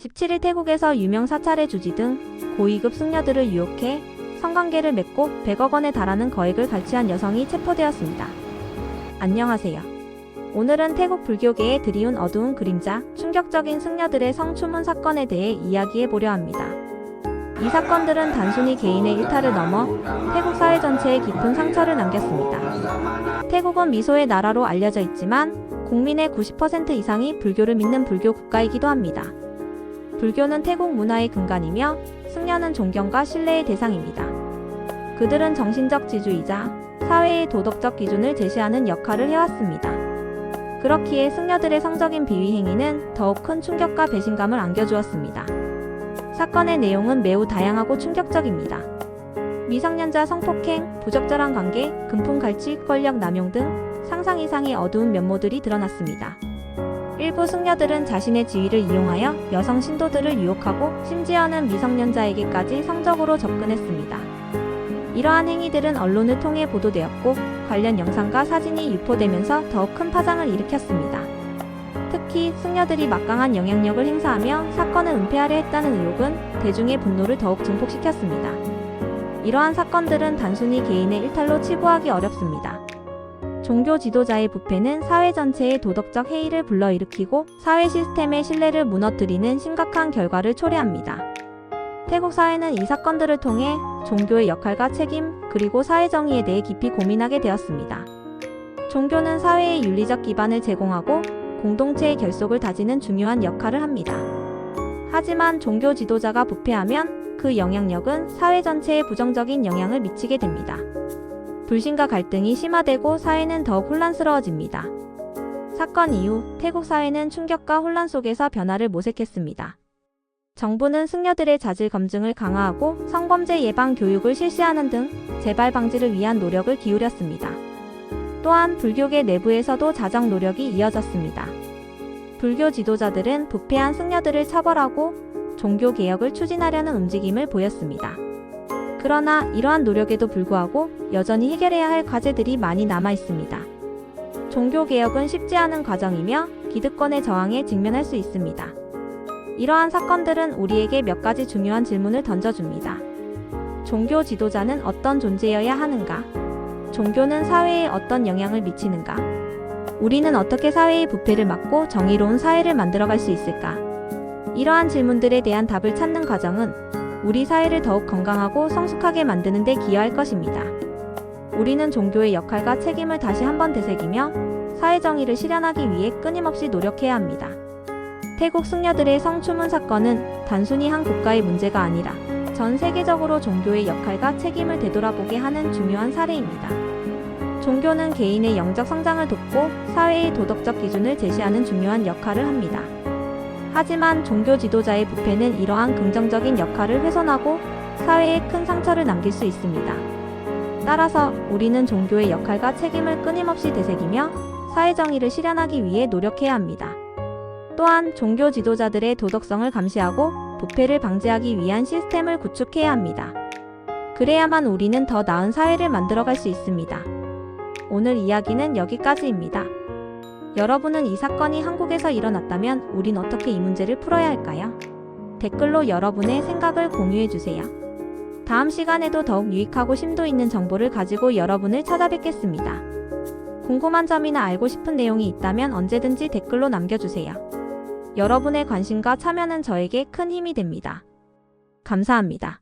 17일 태국에서 유명 사찰의 주지 등 고위급 승려들을 유혹해 성관계를 맺고 100억 원에 달하는 거액을 갈취한 여성이 체포되었습니다. 안녕하세요. 오늘은 태국 불교계에 드리운 어두운 그림자, 충격적인 승려들의 성추문 사건에 대해 이야기해보려 합니다. 이 사건들은 단순히 개인의 일탈을 넘어 태국 사회 전체에 깊은 상처를 남겼습니다. 태국은 미소의 나라로 알려져 있지만 국민의 90% 이상이 불교를 믿는 불교 국가이기도 합니다. 불교는 태국 문화의 근간이며 승려는 존경과 신뢰의 대상입니다. 그들은 정신적 지주이자 사회의 도덕적 기준을 제시하는 역할을 해왔습니다. 그렇기에 승려들의 성적인 비위 행위는 더욱 큰 충격과 배신감을 안겨주었습니다. 사건의 내용은 매우 다양하고 충격적입니다. 미성년자 성폭행, 부적절한 관계, 금품 갈취, 권력 남용 등 상상 이상의 어두운 면모들이 드러났습니다. 일부 승려들은 자신의 지위를 이용하여 여성 신도들을 유혹하고 심지어는 미성년자에게까지 성적으로 접근했습니다. 이러한 행위들은 언론을 통해 보도되었고 관련 영상과 사진이 유포되면서 더욱 큰 파장을 일으켰습니다. 특히 승려들이 막강한 영향력을 행사하며 사건을 은폐하려 했다는 의혹은 대중의 분노를 더욱 증폭시켰습니다. 이러한 사건들은 단순히 개인의 일탈로 치부하기 어렵습니다. 종교 지도자의 부패는 사회 전체의 도덕적 해이를 불러일으키고 사회 시스템의 신뢰를 무너뜨리는 심각한 결과를 초래합니다. 태국 사회는 이 사건들을 통해 종교의 역할과 책임, 그리고 사회 정의에 대해 깊이 고민하게 되었습니다. 종교는 사회의 윤리적 기반을 제공하고 공동체의 결속을 다지는 중요한 역할을 합니다. 하지만 종교 지도자가 부패하면 그 영향력은 사회 전체에 부정적인 영향을 미치게 됩니다. 불신과 갈등이 심화되고 사회는 더욱 혼란스러워집니다. 사건 이후 태국 사회는 충격과 혼란 속에서 변화를 모색했습니다. 정부는 승려들의 자질 검증을 강화하고 성범죄 예방 교육을 실시하는 등 재발 방지를 위한 노력을 기울였습니다. 또한 불교계 내부에서도 자정 노력이 이어졌습니다. 불교 지도자들은 부패한 승려들을 처벌하고 종교 개혁을 추진하려는 움직임을 보였습니다. 그러나 이러한 노력에도 불구하고 여전히 해결해야 할 과제들이 많이 남아 있습니다. 종교 개혁은 쉽지 않은 과정이며 기득권의 저항에 직면할 수 있습니다. 이러한 사건들은 우리에게 몇 가지 중요한 질문을 던져줍니다. 종교 지도자는 어떤 존재여야 하는가? 종교는 사회에 어떤 영향을 미치는가? 우리는 어떻게 사회의 부패를 막고 정의로운 사회를 만들어갈 수 있을까? 이러한 질문들에 대한 답을 찾는 과정은 우리 사회를 더욱 건강하고 성숙하게 만드는 데 기여할 것입니다. 우리는 종교의 역할과 책임을 다시 한번 되새기며 사회 정의를 실현하기 위해 끊임없이 노력해야 합니다. 태국 승려들의 성추문 사건은 단순히 한 국가의 문제가 아니라 전 세계적으로 종교의 역할과 책임을 되돌아보게 하는 중요한 사례입니다. 종교는 개인의 영적 성장을 돕고 사회의 도덕적 기준을 제시하는 중요한 역할을 합니다. 하지만 종교 지도자의 부패는 이러한 긍정적인 역할을 훼손하고 사회에 큰 상처를 남길 수 있습니다. 따라서 우리는 종교의 역할과 책임을 끊임없이 되새기며 사회 정의를 실현하기 위해 노력해야 합니다. 또한 종교 지도자들의 도덕성을 감시하고 부패를 방지하기 위한 시스템을 구축해야 합니다. 그래야만 우리는 더 나은 사회를 만들어갈 수 있습니다. 오늘 이야기는 여기까지입니다. 여러분은 이 사건이 한국에서 일어났다면 우린 어떻게 이 문제를 풀어야 할까요? 댓글로 여러분의 생각을 공유해주세요. 다음 시간에도 더욱 유익하고 심도 있는 정보를 가지고 여러분을 찾아뵙겠습니다. 궁금한 점이나 알고 싶은 내용이 있다면 언제든지 댓글로 남겨주세요. 여러분의 관심과 참여는 저에게 큰 힘이 됩니다. 감사합니다.